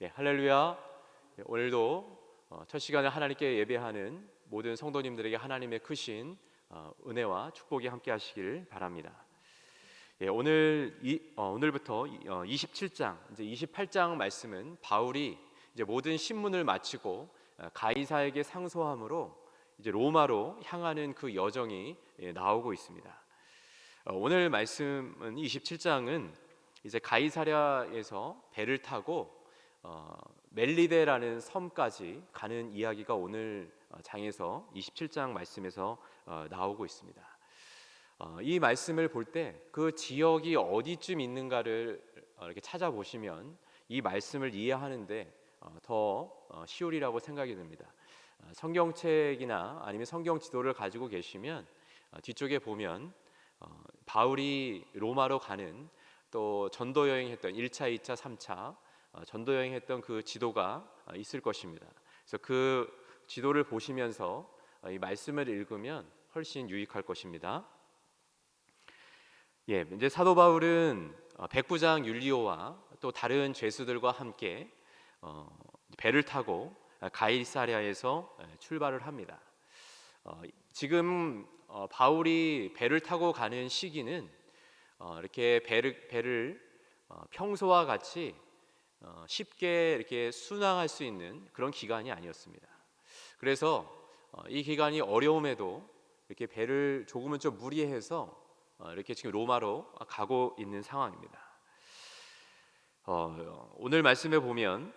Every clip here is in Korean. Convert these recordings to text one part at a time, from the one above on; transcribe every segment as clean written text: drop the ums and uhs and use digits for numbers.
네, 할렐루야. 네, 오늘도 첫 시간을 하나님께 예배하는 모든 성도님들에게 하나님의 크신 은혜와 축복이 함께 하시길 바랍니다. 예, 오늘부터 27장, 이제 28장 말씀은 바울이 이제 모든 신문을 마치고 가이사에게 상소함으로 이제 로마로 향하는 그 여정이 나오고 있습니다. 오늘 말씀은 27장은 이제 가이사랴에서 배를 타고 멜리데라는 섬까지 가는 이야기가 오늘 장에서 27장 말씀에서 나오고 있습니다. 이 말씀을 볼 때 그 지역이 어디쯤 있는가를 이렇게 찾아보시면 이 말씀을 이해하는데 더 쉬우리라고 생각이 듭니다. 성경책이나 아니면 성경 지도를 가지고 계시면 뒤쪽에 보면 바울이 로마로 가는 또 전도 여행했던 1차, 2차, 3차 전도 여행했던 그 지도가 있을 것입니다. 그래서 그 지도를 보시면서 이 말씀을 읽으면 훨씬 유익할 것입니다. 예, 이제 사도 바울은 백부장 율리오와 또 다른 죄수들과 함께 배를 타고 가이사랴에서 출발을 합니다. 지금 바울이 배를 타고 가는 시기는 이렇게 배를 평소와 같이 쉽게 이렇게 순항할 수 있는 그런 기간이 아니었습니다. 그래서 이 기간이 어려움에도 이렇게 배를 조금은 좀 무리해서 이렇게 지금 로마로 가고 있는 상황입니다. 오늘 말씀에 보면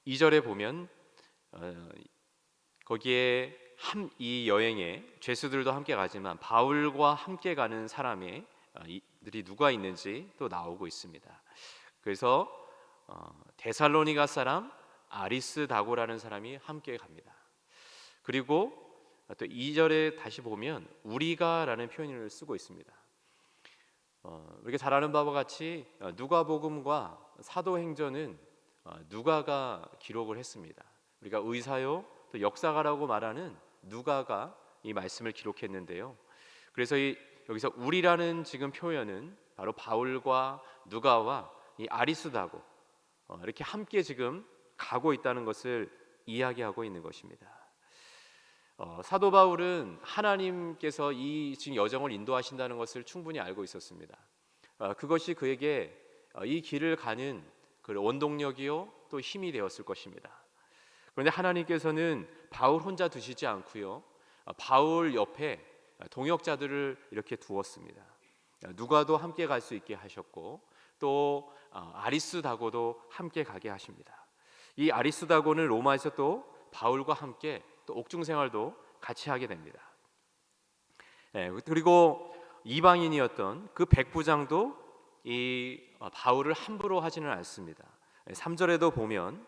2절에 보면 거기에 이 여행에 죄수들도 함께 가지만 바울과 함께 가는 사람들이 누가 있는지 또 나오고 있습니다. 그래서 데살로니가 사람 아리스다고라는 사람이 함께 갑니다. 그리고 또 2절에 다시 보면 우리가라는 표현을 쓰고 있습니다. 우리가 잘 아는 바와 같이 누가복음과 사도행전은 누가가 기록을 했습니다. 우리가 의사요 또 역사가라고 말하는 누가가 이 말씀을 기록했는데요. 그래서 여기서 우리라는 지금 표현은 바로 바울과 누가와 이 아리스다고 이렇게 함께 지금 가고 있다는 것을 이야기하고 있는 것입니다. 사도 바울은 하나님께서 이 지금 여정을 인도하신다는 것을 충분히 알고 있었습니다. 그것이 그에게 이 길을 가는 그 원동력이요 또 힘이 되었을 것입니다. 그런데 하나님께서는 바울 혼자 두시지 않고요, 바울 옆에 동역자들을 이렇게 두었습니다. 누가도 함께 갈 수 있게 하셨고 또 아리스다고도 함께 가게 하십니다. 이 아리스다고는 로마에서 또 바울과 함께 또 옥중 생활도 같이 하게 됩니다. 그리고 이방인이었던 그 백부장도 이 바울을 함부로 하지는 않습니다. 3절에도 보면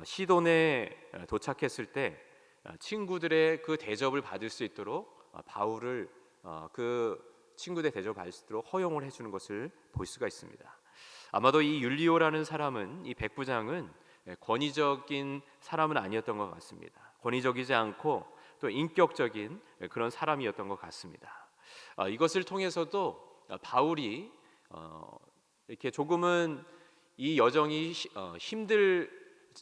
시돈에 도착했을 때 친구들의 그 대접을 받을 수 있도록 바울을 그 친구들의 대접을 받을 수 있도록 허용을 해주는 것을 볼 수가 있습니다. 아마도 이 율리오라는 사람은, 이 백부장은 권위적인 사람은 아니었던 것 같습니다. 권위적이지 않고 또 인격적인 그런 사람이었던 것 같습니다. 이것을 통해서도 바울이 이렇게 조금은 이 여정이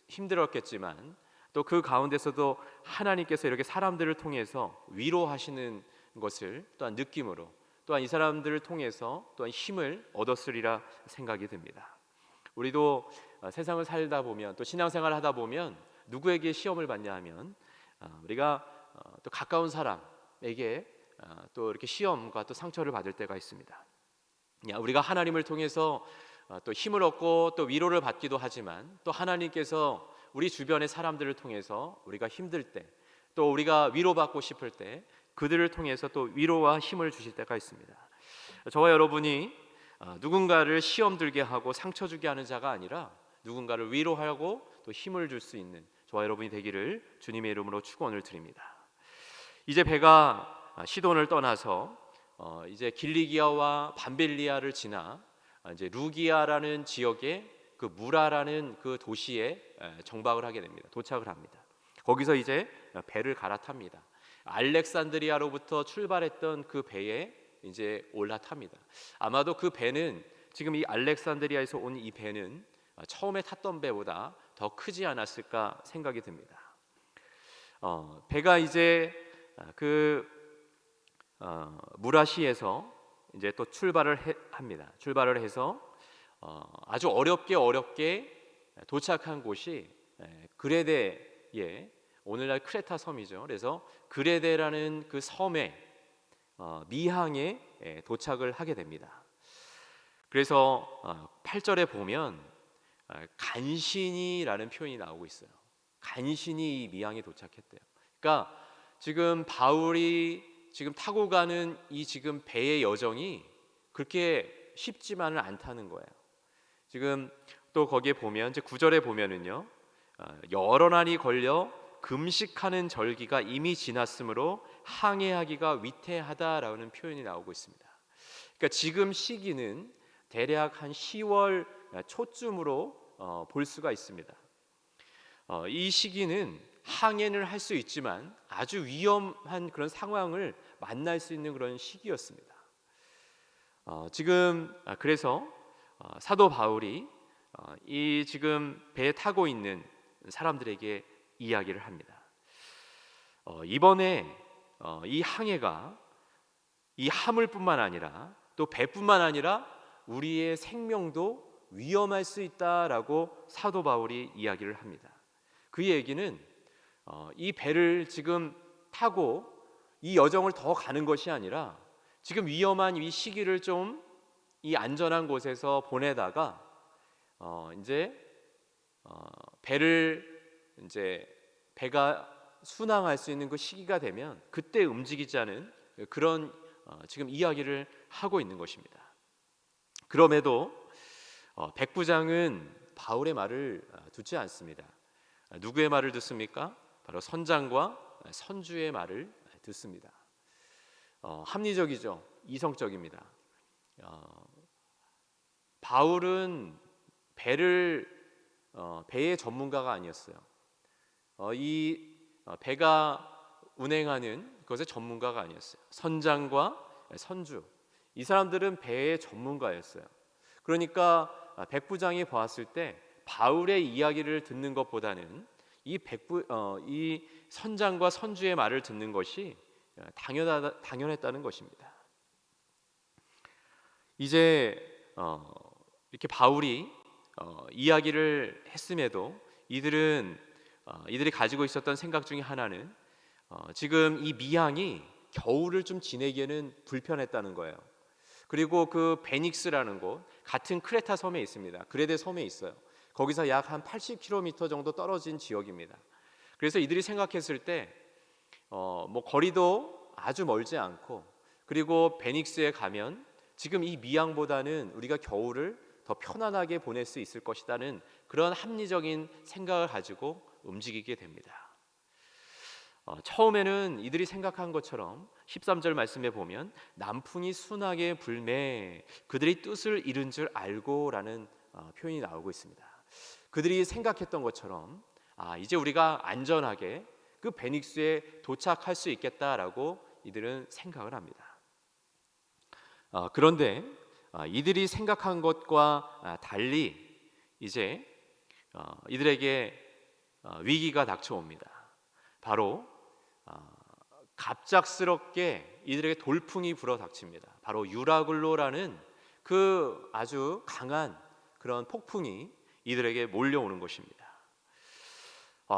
힘들었겠지만 또 그 가운데서도 하나님께서 이렇게 사람들을 통해서 위로하시는 것을 또한 느낌으로, 또한 이 사람들을 통해서 또한 힘을 얻었으리라 생각이 듭니다. 우리도 세상을 살다 보면 또 신앙생활을 하다 보면 누구에게 시험을 받냐 하면 우리가 또 가까운 사람에게 또 이렇게 시험과 또 상처를 받을 때가 있습니다. 우리가 하나님을 통해서 또 힘을 얻고 또 위로를 받기도 하지만 또 하나님께서 우리 주변의 사람들을 통해서 우리가 힘들 때, 또 우리가 위로받고 싶을 때 그들을 통해서 또 위로와 힘을 주실 때가 있습니다. 저와 여러분이 누군가를 시험 들게 하고 상처 주게 하는 자가 아니라 누군가를 위로하고 또 힘을 줄 수 있는 저와 여러분이 되기를 주님의 이름으로 축원을 드립니다. 이제 배가 시돈을 떠나서 이제 길리기아와 밤빌리아를 지나 이제 루기아라는 지역의 그 무라라는 그 도시에 정박을 하게 됩니다. 도착을 합니다. 거기서 이제 배를 갈아탑니다. 알렉산드리아로부터 출발했던 그 배에 이제 올라탑니다. 아마도 그 배는 지금 이 알렉산드리아에서 온 이 배는 처음에 탔던 배보다 더 크지 않았을까 생각이 듭니다. 배가 이제 그 무라시에서 이제 또 합니다. 출발을 해서 아주 어렵게 도착한 곳이 그레데에, 오늘날 크레타 섬이죠. 그래서 그레데라는 그 섬에 미항에 도착을 하게 됩니다. 그래서 8절에 보면 간신히라는 표현이 나오고 있어요. 간신히 이 미항에 도착했대요. 그러니까 지금 바울이 지금 타고 가는 이 지금 배의 여정이 그렇게 쉽지만은 않다는 거예요. 지금 또 거기에 보면 이제 9절에 보면은요, 여러 날이 걸려 금식하는 절기가 이미 지났으므로 항해하기가 위태하다라는 표현이 나오고 있습니다. 그러니까 지금 시기는 대략 한 10월 초쯤으로 볼 수가 있습니다. 이 시기는 항해를 할 수 있지만 아주 위험한 그런 상황을 만날 수 있는 그런 시기였습니다. 지금 그래서 사도 바울이 이 지금 배에 타고 있는 사람들에게 이야기를 합니다. 이번에 이 항해가 이 화물뿐만 아니라 또 배뿐만 아니라 우리의 생명도 위험할 수 있다라고 사도 바울이 이야기를 합니다. 그 얘기는 이 배를 지금 타고 이 여정을 더 가는 것이 아니라 지금 위험한 이 시기를 좀 이 안전한 곳에서 보내다가 이제 배가 순항할 수 있는 그 시기가 되면 그때 움직이자는 그런 지금 이야기를 하고 있는 것입니다. 그럼에도 백부장은 바울의 말을 듣지 않습니다. 누구의 말을 듣습니까? 바로 선장과 선주의 말을 듣습니다. 합리적이죠. 이성적입니다. 바울은 배의 전문가가 아니었어요. 이 배가 운행하는 것의 전문가가 아니었어요. 선장과 선주, 이 사람들은 배의 전문가였어요. 그러니까 백부장이 보았을 때 바울의 이야기를 듣는 것보다는 이 선장과 선주의 말을 듣는 것이 당연했다는 것입니다. 이제 이렇게 바울이 이야기를 했음에도 이들이 가지고 있었던 생각 중에 하나는 지금 이 미항이 겨울을 좀 지내기에는 불편했다는 거예요. 그리고 그 베닉스라는 곳, 같은 크레타 섬에 있습니다. 그레데 섬에 있어요. 거기서 약 한 80km 정도 떨어진 지역입니다. 그래서 이들이 생각했을 때 뭐 거리도 아주 멀지 않고, 그리고 베닉스에 가면 지금 이 미항보다는 우리가 겨울을 더 편안하게 보낼 수 있을 것이라는 그런 합리적인 생각을 가지고 움직이게 됩니다. 처음에는 이들이 생각한 것처럼 13절 말씀에 보면 남풍이 순하게 불매 그들이 뜻을 이룬 줄 알고라는 표현이 나오고 있습니다. 그들이 생각했던 것처럼 이제 우리가 안전하게 그 베닉스에 도착할 수 있겠다라고 이들은 생각을 합니다. 그런데 이들이 생각한 것과 달리 이제 이들에게 위기가 닥쳐옵니다. 바로 갑작스럽게 이들에게 돌풍이 불어 닥칩니다. 바로 유라굴로라는 그 아주 강한 그런 폭풍이 이들에게 몰려오는 것입니다.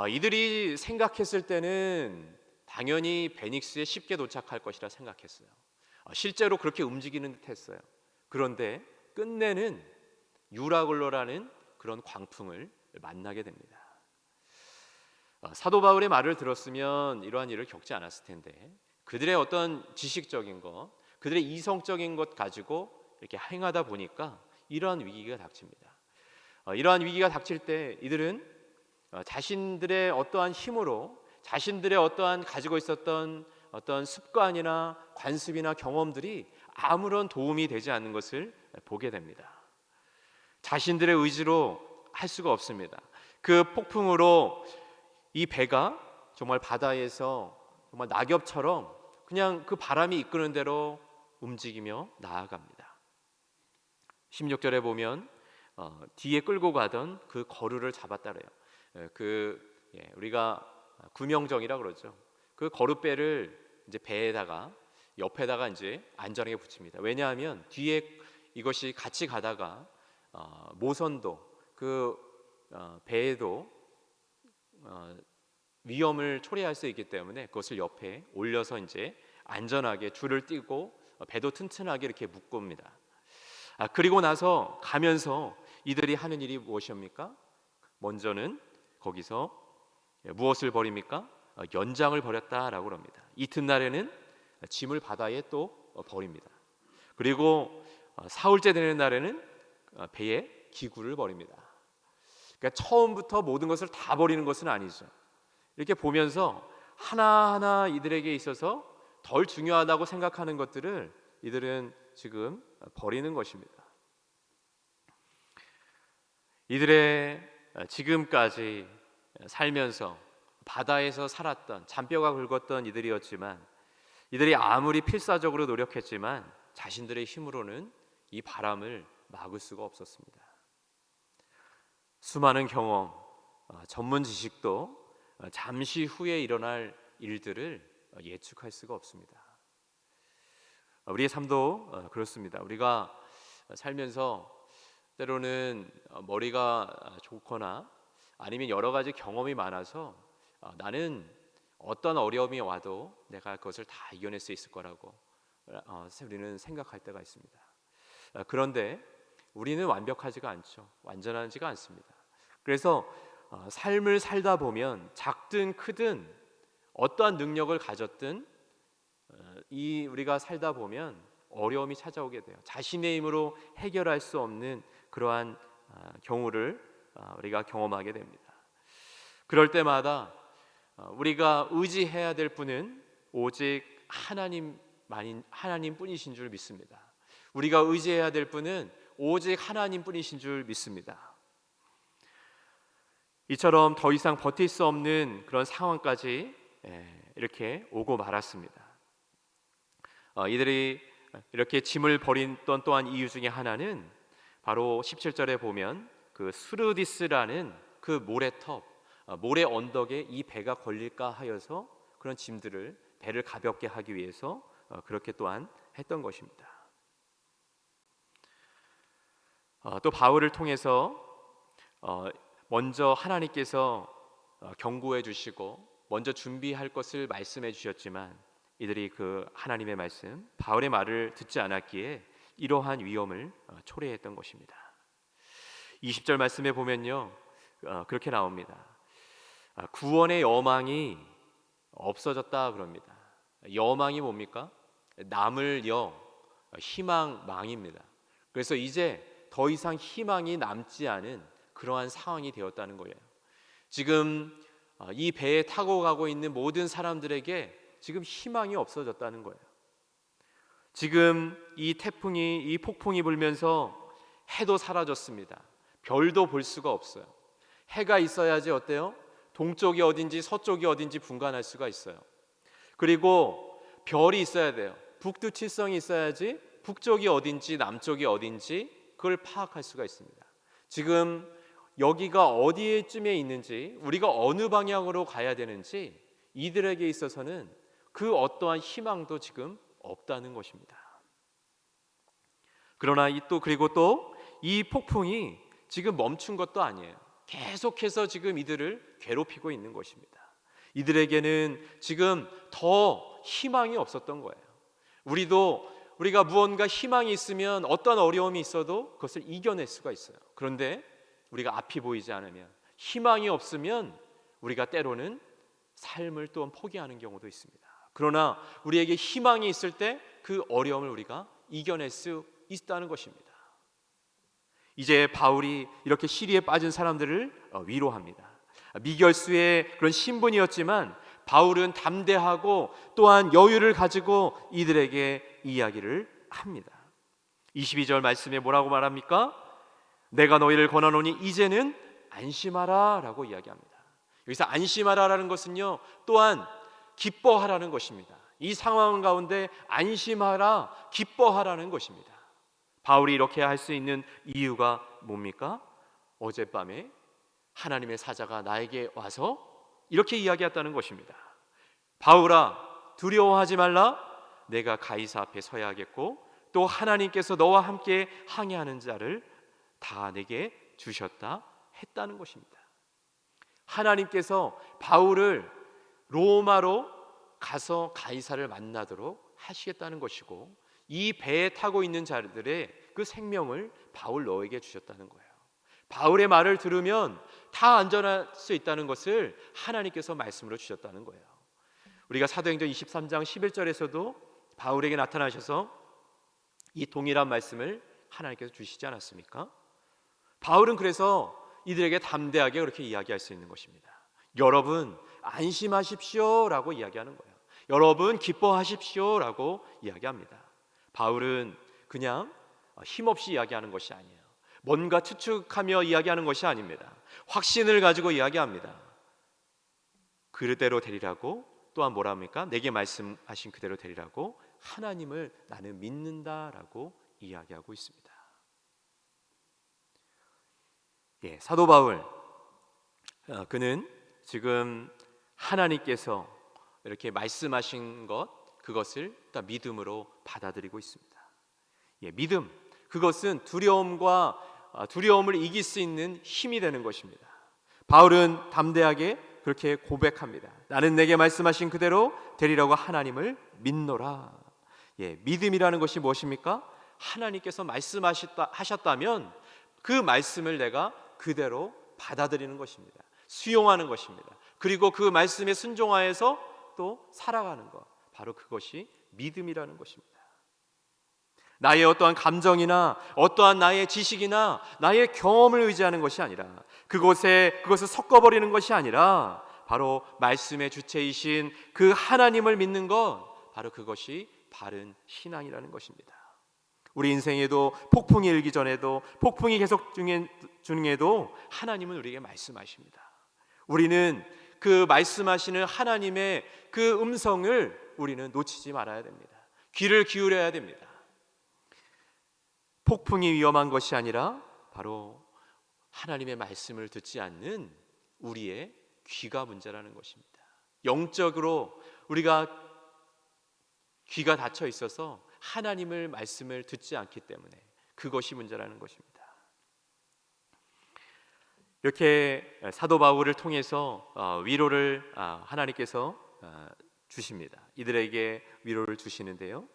이들이 생각했을 때는 당연히 베닉스에 쉽게 도착할 것이라 생각했어요. 실제로 그렇게 움직이는 듯 했어요. 그런데 끝내는 유라굴로라는 그런 광풍을 만나게 됩니다. 사도 바울의 말을 들었으면 이러한 일을 겪지 않았을 텐데 그들의 어떤 지식적인 것, 그들의 이성적인 것 가지고 이렇게 행하다 보니까 이러한 위기가 닥칩니다. 이러한 위기가 닥칠 때 이들은 자신들의 어떠한 힘으로, 자신들의 어떠한 가지고 있었던 어떤 습관이나 관습이나 경험들이 아무런 도움이 되지 않는 것을 보게 됩니다. 자신들의 의지로 할 수가 없습니다. 그 폭풍으로 이 배가 정말 바다에서 정말 낙엽처럼 그냥 그 바람이 이끄는 대로 움직이며 나아갑니다. 16절에 보면 뒤에 끌고 가던 그 거루를 잡았다래요. 우리가 구명정이라 그러죠. 그 거루배를 이제 배에다가 옆에다가 이제 안전하게 붙입니다. 왜냐하면 뒤에 이것이 같이 가다가 모선도 배에도 위험을 초래할 수 있기 때문에 그것을 옆에 올려서 이제 안전하게 줄을 띄고 배도 튼튼하게 이렇게 묶습니다. 그리고 나서 가면서 이들이 하는 일이 무엇입니까? 먼저는 거기서 무엇을 버립니까? 연장을 버렸다라고 합니다. 이튿날에는 짐을 바다에 또 버립니다. 그리고 사흘째 되는 날에는 배에 기구를 버립니다. 그러니까 처음부터 모든 것을 다 버리는 것은 아니죠. 이렇게 보면서 하나하나 이들에게 있어서 덜 중요하다고 생각하는 것들을 이들은 지금 버리는 것입니다. 이들의 지금까지 살면서 바다에서 살았던 잔뼈가 굵었던 이들이었지만, 이들이 아무리 필사적으로 노력했지만 자신들의 힘으로는 이 바람을 막을 수가 없었습니다. 수많은 경험, 전문 지식도 잠시 후에 일어날 일들을 예측할 수가 없습니다. 우리의 삶도 그렇습니다. 우리가 살면서 때로는 머리가 좋거나 아니면 여러 가지 경험이 많아서 나는 어떤 어려움이 와도 내가 그것을 다 이겨낼 수 있을 거라고 우리는 생각할 때가 있습니다. 그런데 우리는 완벽하지가 않죠. 완전하지가 않습니다. 그래서 삶을 살다 보면 작든 크든 어떠한 능력을 가졌든 우리가 살다 보면 어려움이 찾아오게 돼요. 자신의 힘으로 해결할 수 없는 그러한 경우를 우리가 경험하게 됩니다. 그럴 때마다 우리가 의지해야 될 분은 오직 하나님뿐이신 줄 믿습니다. 우리가 의지해야 될 분은 오직 하나님뿐이신 줄 믿습니다. 이처럼 더 이상 버틸 수 없는 그런 상황까지 이렇게 오고 말았습니다. 이들이 이렇게 짐을 버렸던 또한 이유 중에 하나는 바로 17절에 보면 그 스르디스라는 그 모래톱, 모래 언덕에 이 배가 걸릴까 하여서 그런 짐들을 배를 가볍게 하기 위해서 그렇게 또한 했던 것입니다. 또 바울을 통해서 먼저 하나님께서 경고해 주시고 먼저 준비할 것을 말씀해 주셨지만 이들이 그 하나님의 말씀, 바울의 말을 듣지 않았기에 이러한 위험을 초래했던 것입니다. 20절 말씀에 보면요, 그렇게 나옵니다. 구원의 여망이 없어졌다 그럽니다. 여망이 뭡니까? 남을 희망망입니다. 그래서 이제 더 이상 희망이 남지 않은 그러한 상황이 되었다는 거예요. 지금 이 배에 타고 가고 있는 모든 사람들에게 지금 희망이 없어졌다는 거예요. 지금 이 태풍이, 이 폭풍이 불면서 해도 사라졌습니다. 별도 볼 수가 없어요. 해가 있어야지 어때요? 동쪽이 어딘지 서쪽이 어딘지 분간할 수가 있어요. 그리고 별이 있어야 돼요. 북두칠성이 있어야지 북쪽이 어딘지 남쪽이 어딘지 그걸 파악할 수가 있습니다. 지금 여기가 어디에쯤에 있는지, 우리가 어느 방향으로 가야 되는지 이들에게 있어서는 그 어떠한 희망도 지금 없다는 것입니다. 그러나 그리고 또 이 폭풍이 지금 멈춘 것도 아니에요. 계속해서 지금 이들을 괴롭히고 있는 것입니다. 이들에게는 지금 더 희망이 없었던 거예요. 우리가 무언가 희망이 있으면 어떤 어려움이 있어도 그것을 이겨낼 수가 있어요. 그런데 우리가 앞이 보이지 않으면, 희망이 없으면 우리가 때로는 삶을 또 포기하는 경우도 있습니다. 그러나 우리에게 희망이 있을 때 그 어려움을 우리가 이겨낼 수 있다는 것입니다. 이제 바울이 이렇게 시리에 빠진 사람들을 위로합니다. 미결수의 그런 신분이었지만 바울은 담대하고 또한 여유를 가지고 이들에게 이야기를 합니다. 22절 말씀에 뭐라고 말합니까? 내가 너희를 권하노니 이제는 안심하라 라고 이야기합니다. 여기서 안심하라라는 것은요, 또한 기뻐하라는 것입니다. 이 상황 가운데 안심하라, 기뻐하라는 것입니다. 바울이 이렇게 할 수 있는 이유가 뭡니까? 어젯밤에 하나님의 사자가 나에게 와서 이렇게 이야기했다는 것입니다. 바울아, 두려워하지 말라. 내가 가이사 앞에 서야 하겠고 또 하나님께서 너와 함께 항해하는 자를 다 내게 주셨다 했다는 것입니다. 하나님께서 바울을 로마로 가서 가이사를 만나도록 하시겠다는 것이고, 이 배에 타고 있는 자들의 그 생명을 바울 너에게 주셨다는 거예요. 바울의 말을 들으면 다 안전할 수 있다는 것을 하나님께서 말씀으로 주셨다는 거예요. 우리가 사도행전 23장 11절에서도 바울에게 나타나셔서 이 동일한 말씀을 하나님께서 주시지 않았습니까? 바울은 그래서 이들에게 담대하게 그렇게 이야기할 수 있는 것입니다. 여러분 안심하십시오 라고 이야기하는 거예요. 여러분 기뻐하십시오 라고 이야기합니다. 바울은 그냥 힘없이 이야기하는 것이 아니에요. 뭔가 추측하며 이야기하는 것이 아닙니다. 확신을 가지고 이야기합니다. 그대로 되리라고, 또한 뭐라 합니까? 내게 말씀하신 그대로 되리라고, 하나님을 나는 믿는다라고 이야기하고 있습니다. 사도 바울, 그는 지금 하나님께서 이렇게 말씀하신 그것을 믿음으로 받아들이고 있습니다. 믿음, 그것은 두려움을 이길 수 있는 힘이 되는 것입니다. 바울은 담대하게 그렇게 고백합니다. 나는 내게 말씀하신 그대로 되리라고 하나님을 믿노라. 믿음이라는 것이 무엇입니까? 하나님께서 말씀하셨다면 그 말씀을 내가 그대로 받아들이는 것입니다. 수용하는 것입니다. 그리고 그 말씀에 순종하여서 또 살아가는 것, 바로 그것이 믿음이라는 것입니다. 나의 어떠한 감정이나 어떠한 나의 지식이나 나의 경험을 의지하는 것이 아니라, 그것을 섞어버리는 것이 아니라 바로 말씀의 주체이신 그 하나님을 믿는 것, 바로 그것이 바른 신앙이라는 것입니다. 우리 인생에도 폭풍이 일기 전에도, 폭풍이 계속 중에도 하나님은 우리에게 말씀하십니다. 우리는 그 말씀하시는 하나님의 그 음성을 우리는 놓치지 말아야 됩니다. 귀를 기울여야 됩니다. 폭풍이 위험한 것이 아니라 바로 하나님의 말씀을 듣지 않는 우리의 귀가 문제라는 것입니다. 영적으로 우리가 귀가 닫혀 있어서 하나님의 말씀을 듣지 않기 때문에 그것이 문제라는 것입니다. 이렇게 사도 바울을 통해서 위로를 하나님께서 주십니다. 이들에게 위로를 주시는데요,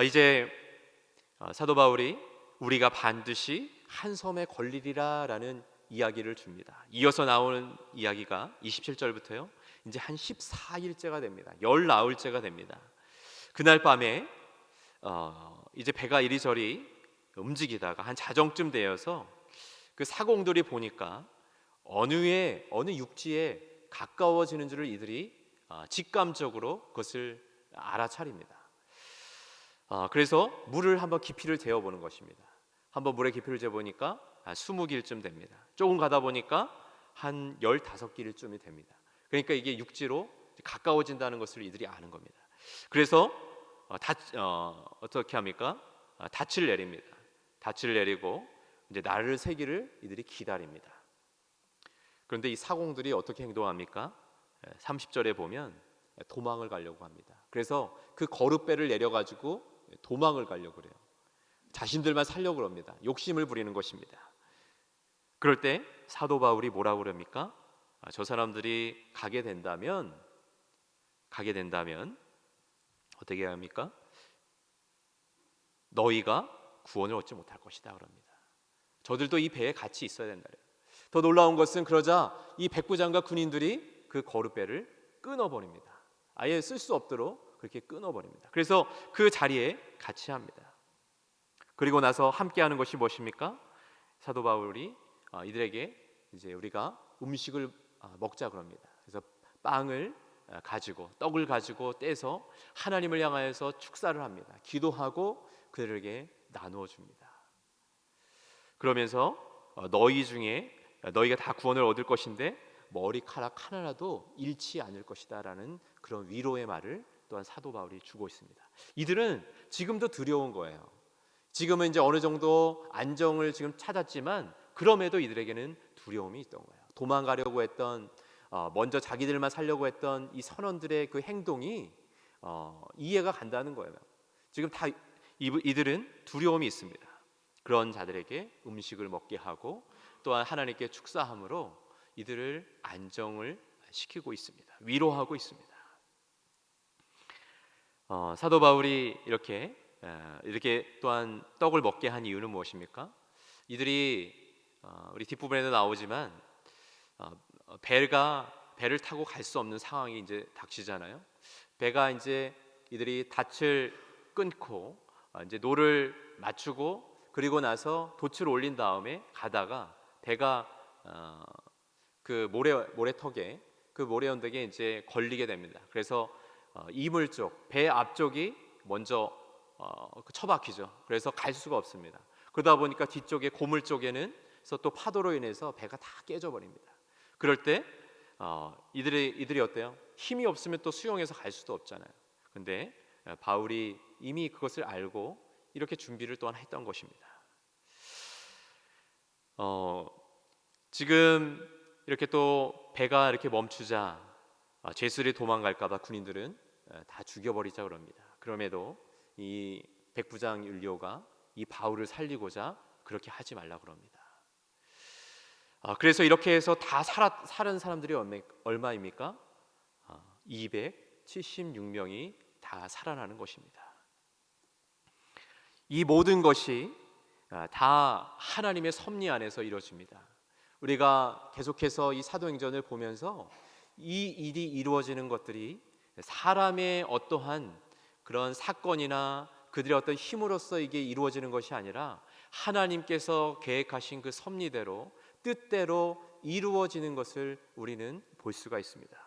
이제 사도 바울이 우리가 반드시 한 섬에 걸리리라 라는 이야기를 줍니다. 이어서 나오는 이야기가 27절부터요 이제 한 14일째가 됩니다. 열 나흘째가 됩니다. 그날 밤에 이제 배가 이리저리 움직이다가 한 자정쯤 되어서 그 사공들이 보니까 어느 육지에 가까워지는 줄을 이들이 직감적으로 그것을 알아차립니다. 그래서 물을 한번 깊이를 재어보는 것입니다. 한번 물의 깊이를 재보니까 20길쯤 됩니다. 조금 가다 보니까 한 15길쯤이 됩니다. 그러니까 이게 육지로 가까워진다는 것을 이들이 아는 겁니다. 그래서 어떻게 합니까? 닻을 내립니다. 닻을 내리고 이제 날을 새기를 이들이 기다립니다. 그런데 이 사공들이 어떻게 행동합니까? 30절에 보면 도망을 가려고 합니다. 그래서 그 거룻배를 내려가지고 도망을 가려고 그래요. 자신들만 살려고 합니다. 욕심을 부리는 것입니다. 그럴 때 사도 바울이 뭐라고 그럽니까? 저 사람들이 가게 된다면 어떻게 해야 합니까? 너희가 구원을 얻지 못할 것이다 그럽니다. 저들도 이 배에 같이 있어야 된다. 더 놀라운 것은 그러자 이 백부장과 군인들이 그 거룻배를 끊어버립니다. 아예 쓸 수 없도록 그렇게 끊어버립니다. 그래서 그 자리에 같이 합니다. 그리고 나서 함께하는 것이 무엇입니까? 사도 바울이 이들에게 이제 우리가 음식을 먹자 그럽니다. 그래서 빵을 가지고 떡을 가지고 떼서 하나님을 향하여서 축사를 합니다. 기도하고 그들에게 나누어 줍니다. 그러면서 너희 중에 너희가 다 구원을 얻을 것인데 머리카락 하나라도 잃지 않을 것이다 라는 그런 위로의 말을 또한 사도 바울이 주고 있습니다. 이들은 지금도 두려운 거예요. 지금은 이제 어느 정도 안정을 지금 찾았지만 그럼에도 이들에게는 두려움이 있던 거예요. 도망가려고 했던 먼저 자기들만 살려고 했던 이 선원들의 그 행동이 이해가 간다는 거예요. 지금 다 이들은 두려움이 있습니다. 그런 자들에게 음식을 먹게 하고 또한 하나님께 축사함으로 이들을 안정을 시키고 있습니다. 위로하고 있습니다. 사도 바울이 이렇게 또한 떡을 먹게 한 이유는 무엇입니까? 이들이 우리 뒷부분에도 나오지만 배를 타고 갈 수 없는 상황이 이제 닥치잖아요. 배가 이제 이들이 닻을 끊고 이제 노를 맞추고 그리고 나서 돛을 올린 다음에 가다가 배가 그 모래턱에 그 모래 언덕에 이제 걸리게 됩니다. 그래서 이물 쪽, 배 앞쪽이 먼저 처박히죠. 그래서 갈 수가 없습니다. 그러다 보니까 뒤쪽에 고물 쪽에는 또 파도로 인해서 배가 다 깨져 버립니다. 그럴 때 이들이 어때요? 힘이 없으면 또 수영해서 갈 수도 없잖아요. 근데 바울이 이미 그것을 알고 이렇게 준비를 또한 했던 것입니다. 지금 이렇게 또 배가 이렇게 멈추자 죄수들이 도망갈까봐 군인들은 다 죽여버리자 그럽니다. 그럼에도 이 백부장 율리오가 이 바울을 살리고자 그렇게 하지 말라 그럽니다. 그래서 이렇게 해서 다 살은 사람들이 얼마입니까? 276명이 다 살아나는 것입니다. 이 모든 것이 다 하나님의 섭리 안에서 이루어집니다. 우리가 계속해서 이 사도행전을 보면서 이 일이 이루어지는 것들이 사람의 어떠한 그런 사건이나 그들의 어떤 힘으로써 이게 이루어지는 것이 아니라 하나님께서 계획하신 그 섭리대로 뜻대로 이루어지는 것을 우리는 볼 수가 있습니다.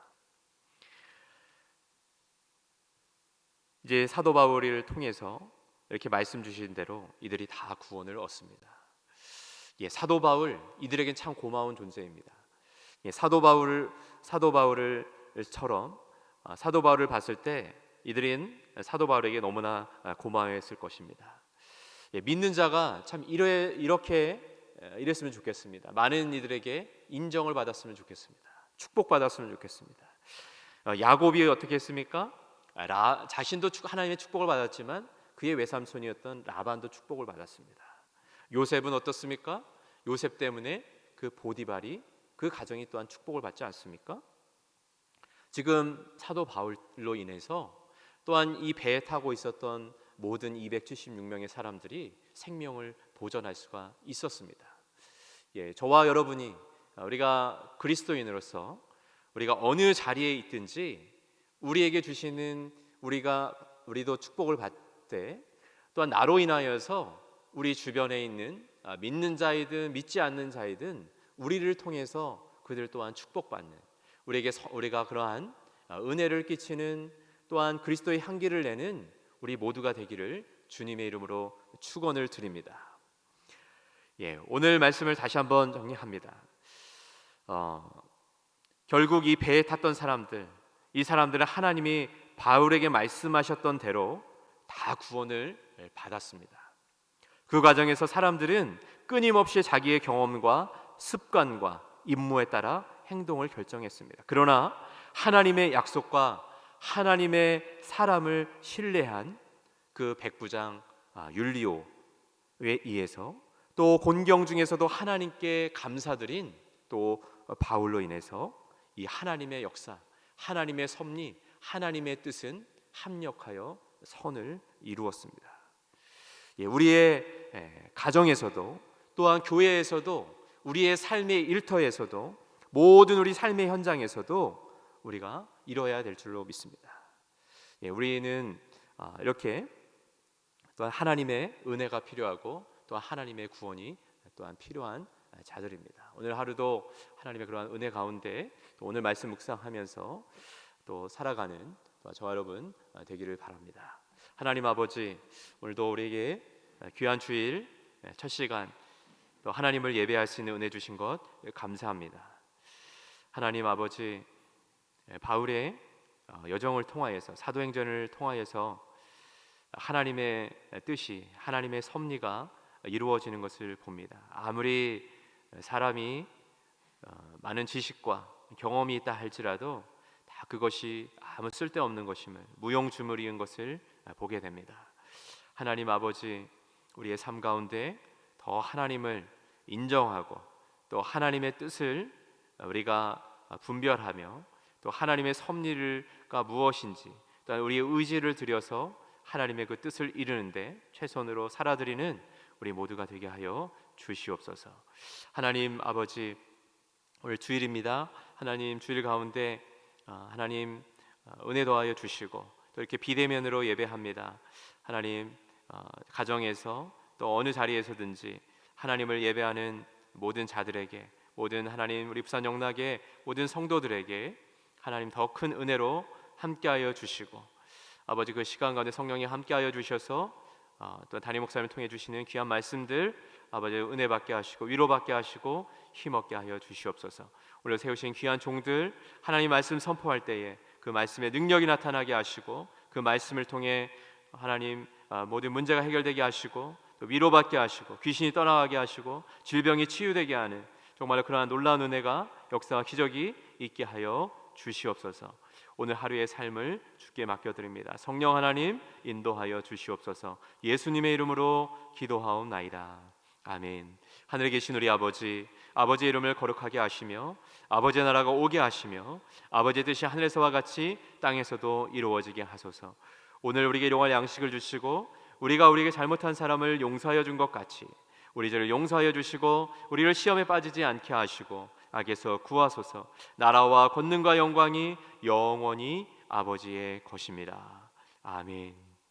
이제 사도 바울을 통해서 이렇게 말씀 주신 대로 이들이 다 구원을 얻습니다. 사도 바울 이들에겐 참 고마운 존재입니다. 사도 바울을 봤을 때 이들은 사도 바울에게 너무나 고마워했을 것입니다. 믿는 자가 참 이랬으면 좋겠습니다. 많은 이들에게 인정을 받았으면 좋겠습니다. 축복받았으면 좋겠습니다. 야곱이 어떻게 했습니까? 자신도 하나님의 축복을 받았지만 그의 외삼촌이었던 라반도 축복을 받았습니다. 요셉은 어떻습니까? 요셉 때문에 그 보디발이 그 가정이 또한 축복을 받지 않습니까? 지금 사도 바울로 인해서 또한 이 배에 타고 있었던 모든 276명의 사람들이 생명을 보존할 수가 있었습니다. 저와 여러분이 우리가 그리스도인으로서 우리가 어느 자리에 있든지 우리에게 주시는 우리도 축복을 받되 또한 나로 인하여서 우리 주변에 있는 믿는 자이든 믿지 않는 자이든 우리를 통해서 그들 또한 축복받는 우리가 그러한 은혜를 끼치는 또한 그리스도의 향기를 내는 우리 모두가 되기를 주님의 이름으로 축원을 드립니다. 오늘 말씀을 다시 한번 정리합니다. 결국 이 배에 탔던 이 사람들은 하나님이 바울에게 말씀하셨던 대로 다 구원을 받았습니다. 그 과정에서 사람들은 끊임없이 자기의 경험과 습관과 임무에 따라 행동을 결정했습니다. 그러나 하나님의 약속과 하나님의 사람을 신뢰한 그 백부장 율리오에 의해서 또 곤경 중에서도 하나님께 감사드린 또 바울로 인해서 이 하나님의 역사, 하나님의 섭리, 하나님의 뜻은 합력하여 선을 이루었습니다. 우리의 가정에서도 또한 교회에서도 우리의 삶의 일터에서도 모든 우리 삶의 현장에서도 우리가 이뤄야 될 줄로 믿습니다. 우리는 이렇게 또한 하나님의 은혜가 필요하고 또한 하나님의 구원이 또한 필요한 자들입니다. 오늘 하루도 하나님의 그러한 은혜 가운데 또 오늘 말씀 묵상하면서 또 살아가는 저와 여러분 되기를 바랍니다. 하나님 아버지, 오늘도 우리에게 귀한 주일 첫 시간 또 하나님을 예배할 수 있는 은혜 주신 것 감사합니다. 하나님 아버지, 바울의 여정을 통하여서 사도행전을 통하여서 하나님의 뜻이, 하나님의 섭리가 이루어지는 것을 봅니다. 아무리 사람이 많은 지식과 경험이 있다 할지라도 다 그것이 아무 쓸데없는 것임을, 무용주물인 것을 보게 됩니다. 하나님 아버지, 우리의 삶 가운데 더 하나님을 인정하고 또 하나님의 뜻을 우리가 분별하며 또 하나님의 섭리가 무엇인지 또 우리의 의지를 들여서 하나님의 그 뜻을 이루는데 최선으로 살아드리는 우리 모두가 되게 하여 주시옵소서. 하나님 아버지, 오늘 주일입니다. 하나님 주일 가운데 하나님 은혜 더하여 주시고 또 이렇게 비대면으로 예배합니다. 하나님 가정에서 또 어느 자리에서든지 하나님을 예배하는 모든 자들에게, 모든 하나님 우리 부산 영락의 모든 성도들에게 하나님 더 큰 은혜로 함께하여 주시고 아버지 그 시간 가운데 성령이 함께하여 주셔서 또 담임 목사님을 통해 주시는 귀한 말씀들 아버지 은혜 받게 하시고 위로 받게 하시고 힘없게 하여 주시옵소서. 오늘 세우신 귀한 종들 하나님 말씀 선포할 때에 그 말씀의 능력이 나타나게 하시고 그 말씀을 통해 하나님 모든 문제가 해결되게 하시고 또 위로받게 하시고 귀신이 떠나가게 하시고 질병이 치유되게 하는 정말 그러한 놀라운 은혜가 역사와 기적이 있게 하여 주시옵소서. 오늘 하루의 삶을 주께 맡겨드립니다. 성령 하나님 인도하여 주시옵소서. 예수님의 이름으로 기도하옵나이다. 아멘. 하늘에 계신 우리 아버지, 아버지의 이름을 거룩하게 하시며 아버지의 나라가 오게 하시며 아버지의 뜻이 하늘에서와 같이 땅에서도 이루어지게 하소서. 오늘 우리에게 일용할 양식을 주시고 우리가 우리에게 잘못한 사람을 용서하여 준 것 같이 우리 죄를 용서하여 주시고 우리를 시험에 빠지지 않게 하시고 악에서 구하소서. 나라와 권능과 영광이 영원히 아버지의 것입니다. 아멘.